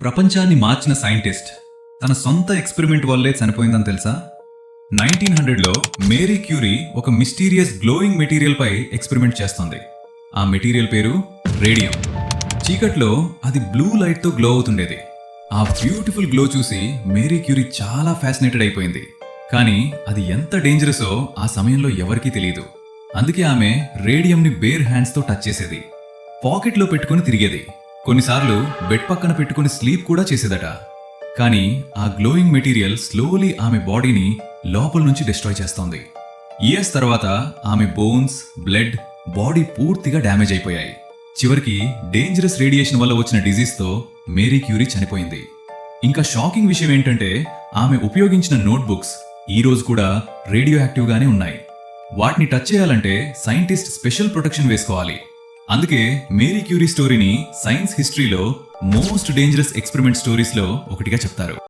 ప్రపంచాన్ని మార్చిన సైంటిస్ట్ తన సొంత ఎక్స్పెరిమెంట్ వల్లే చనిపోయిందని తెలుసా? 1900లో మేరీ క్యూరీ ఒక మిస్టీరియస్ గ్లోయింగ్ మెటీరియల్ పై ఎక్స్పెరిమెంట్ చేస్తోంది. ఆ మెటీరియల్ పేరు రేడియం. చీకట్లో అది బ్లూ లైట్ తో గ్లో అవుతుండేది. ఆ బ్యూటిఫుల్ గ్లో చూసి మేరీ క్యూరీ చాలా ఫ్యాసినేటెడ్ అయిపోయింది. కానీ అది ఎంత డేంజరసో ఆ సమయంలో ఎవరికీ తెలియదు. అందుకే ఆమె రేడియంని బేర్ హ్యాండ్స్ తో టచ్ చేసేది, పాకెట్లో పెట్టుకుని తిరిగేది, కొన్నిసార్లు బెడ్ పక్కన పెట్టుకుని స్లీప్ కూడా చేసేదట. కానీ ఆ గ్లోయింగ్ మెటీరియల్ స్లోలీ ఆమె బాడీని లోపల నుంచి డిస్ట్రాయ్ చేస్తోంది. ఇయర్స్ తర్వాత ఆమె బోన్స్, బ్లడ్, బాడీ పూర్తిగా డ్యామేజ్ అయిపోయాయి. చివరికి డేంజరస్ రేడియేషన్ వల్ల వచ్చిన డిజీజ్ తో మేరీ క్యూరీ చనిపోయింది. ఇంకా షాకింగ్ విషయం ఏంటంటే ఆమె ఉపయోగించిన నోట్బుక్స్ ఈ రోజు కూడా రేడియో యాక్టివ్ గానే ఉన్నాయి. వాటిని టచ్ చేయాలంటే సైంటిస్ట్ స్పెషల్ ప్రొటెక్షన్ వేసుకోవాలి. అందుకే మేరీ క్యూరీ స్టోరీని సైన్స్ హిస్టరీలో మోస్ట్ డేంజరస్ ఎక్స్పెరిమెంట్ స్టోరీస్ లో ఒకటిగా చెప్తారు.